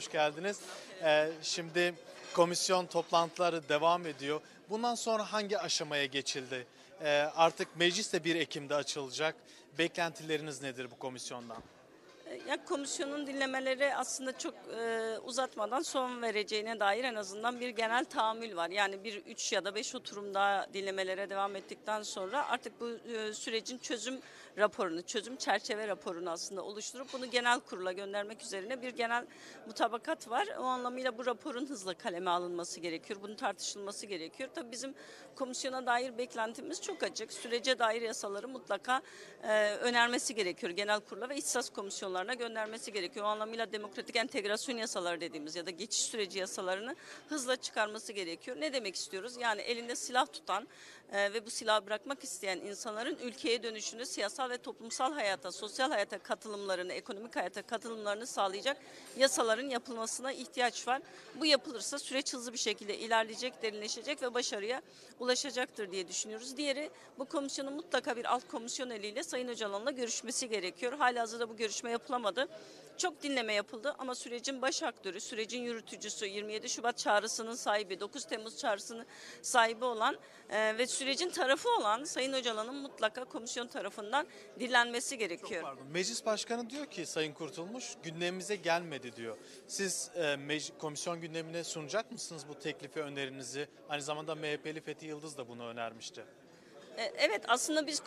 hoş geldiniz. Şimdi komisyon toplantıları devam ediyor. Bundan sonra hangi aşamaya geçildi? Artık meclis de 1 Ekim'de açılacak. Beklentileriniz nedir bu komisyondan? Ya komisyonun dinlemeleri aslında çok uzatmadan son vereceğine dair en azından bir genel tahammül var. Yani bir 3 ya da 5 oturum daha dinlemelere devam ettikten sonra artık bu sürecin çözüm raporunu, çözüm çerçeve raporunu aslında oluşturup bunu genel kurula göndermek üzerine bir genel mutabakat var. O anlamıyla bu raporun hızla kaleme alınması gerekiyor. Bunun tartışılması gerekiyor. Tabii bizim komisyona dair beklentimiz çok açık. Sürece dair yasaları mutlaka önermesi gerekiyor genel kurula ve ihtisas komisyonlarına göndermesi gerekiyor. O anlamıyla demokratik entegrasyon yasaları dediğimiz ya da geçiş süreci yasalarını hızla çıkarması gerekiyor. Ne demek istiyoruz? Yani elinde silah tutan ve bu silahı bırakmak isteyen insanların ülkeye dönüşünü, siyasal ve toplumsal hayata, sosyal hayata katılımlarını, ekonomik hayata katılımlarını sağlayacak yasaların yapılmasına ihtiyaç var. Bu yapılırsa süreç hızlı bir şekilde ilerleyecek, derinleşecek ve başarıya ulaşacaktır diye düşünüyoruz. Diğeri, bu komisyonun mutlaka bir alt komisyon eliyle Sayın Öcalan'la görüşmesi gerekiyor. Halihazırda bu görüşme yapılamadı. Çok dinleme yapıldı ama sürecin baş aktörü, sürecin yürütücüsü, 27 Şubat çağrısının sahibi, 9 Temmuz çağrısının sahibi olan ve sürecin tarafı olan Sayın Öcalan'ın mutlaka komisyon tarafından dinlenmesi gerekiyor. Çok pardon. Meclis Başkanı diyor ki Sayın Kurtulmuş gündemimize gelmedi diyor. Siz komisyon gündemine sunacak mısınız bu teklifi, önerinizi? Aynı zamanda MHP'li Fethi Yıldız da bunu önermişti. Evet, aslında biz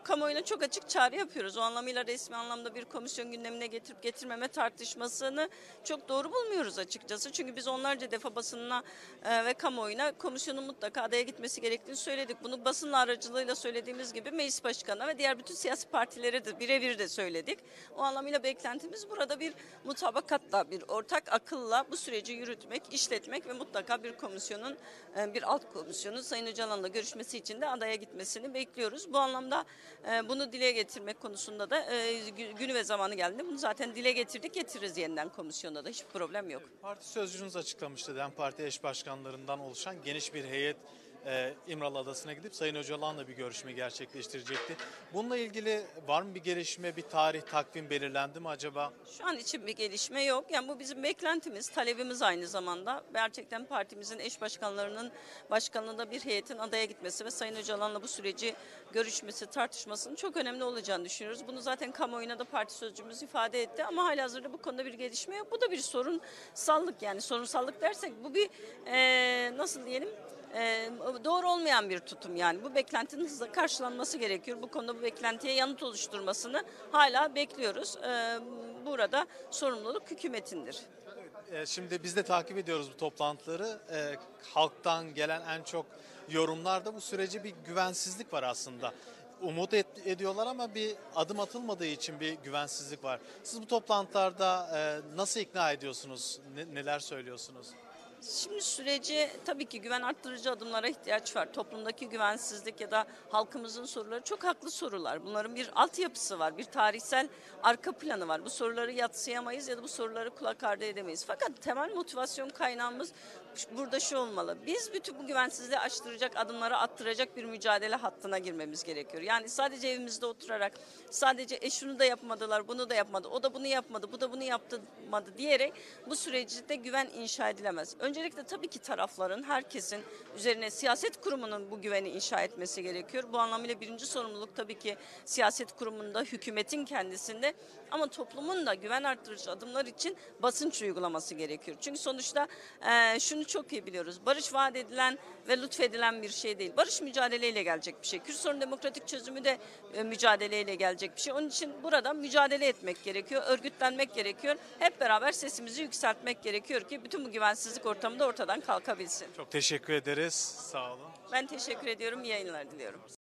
kamuoyuna çok açık çağrı yapıyoruz. O anlamıyla resmi anlamda bir komisyon gündemine getirip getirmeme tartışmasını çok doğru bulmuyoruz açıkçası. Çünkü biz onlarca defa basınına ve kamuoyuna komisyonun mutlaka adaya gitmesi gerektiğini söyledik. Bunu basın aracılığıyla söylediğimiz gibi meclis başkanına ve diğer bütün siyasi partilere de birebir de söyledik. O anlamıyla beklentimiz burada bir mutabakatla, bir ortak akılla bu süreci yürütmek, işletmek ve mutlaka bir komisyonun, bir alt komisyonun Sayın Öcalan'la görüşmesi için de adaya gitmesini bekliyoruz. Bu anlamda bunu dile getirmek konusunda da günü ve zamanı geldi. Bunu zaten dile getirdik, getiririz yeniden komisyonda da. Hiçbir problem yok. Parti sözcünüz açıklamıştı. DEM Parti eş başkanlarından oluşan geniş bir heyet İmralı Adası'na gidip Sayın Öcalan'la bir görüşme gerçekleştirecekti. Bununla ilgili var mı bir gelişme, bir tarih, takvim belirlendi mi acaba? Şu an için bir gelişme yok. Yani bu bizim beklentimiz, talebimiz aynı zamanda. Gerçekten partimizin eş başkanlarının başkanlığında bir heyetin adaya gitmesi ve Sayın Öcalan'la bu süreci görüşmesi, tartışmasının çok önemli olacağını düşünüyoruz. Bunu zaten kamuoyuna da parti sözcümüz ifade etti ama halihazırda bu konuda bir gelişme yok. Bu da bir sorunsallık, yani sorunsallık dersek bu bir nasıl diyelim? Doğru olmayan bir tutum, yani bu beklentinin hızla karşılanması gerekiyor. Bu konuda bu beklentiye yanıt oluşturmasını hala bekliyoruz. Burada sorumluluk hükümetindir. Şimdi biz de takip ediyoruz bu toplantıları. Halktan gelen en çok yorumlarda bu sürece bir güvensizlik var aslında. Umut ediyorlar ama bir adım atılmadığı için bir güvensizlik var. Siz bu toplantılarda nasıl ikna ediyorsunuz? Neler söylüyorsunuz? Şimdi süreci tabii ki güven arttırıcı adımlara ihtiyaç var. Toplumdaki güvensizlik ya da halkımızın soruları çok haklı sorular. Bunların bir altyapısı var, bir tarihsel arka planı var. Bu soruları yadsıyamayız ya da bu soruları kulak ardı edemeyiz. Fakat temel motivasyon kaynağımız burada şu olmalı. Biz bütün bu güvensizliği aştıracak adımları attıracak bir mücadele hattına girmemiz gerekiyor. Yani sadece evimizde oturarak, sadece şunu da yapmadılar, bunu da yapmadı, o da bunu yapmadı, bu da bunu yapmadı diyerek bu süreçte güven inşa edilemez. Öncelikle tabii ki tarafların, herkesin üzerine siyaset kurumunun bu güveni inşa etmesi gerekiyor. Bu anlamıyla birinci sorumluluk tabii ki siyaset kurumunda, hükümetin kendisinde, ama toplumun da güven arttırıcı adımlar için basınç uygulaması gerekiyor. Çünkü sonuçta şunu çok iyi biliyoruz. Barış vaat edilen ve lütfedilen bir şey değil. Barış mücadeleyle gelecek bir şey. Kürt sorunun demokratik çözümü de mücadeleyle gelecek bir şey. Onun için burada mücadele etmek gerekiyor, örgütlenmek gerekiyor. Hep beraber sesimizi yükseltmek gerekiyor ki bütün bu güvensizlik ortamı da ortadan kalkabilsin. Çok teşekkür ederiz. Sağ olun. Ben teşekkür ediyorum. İyi yayınlar diliyorum.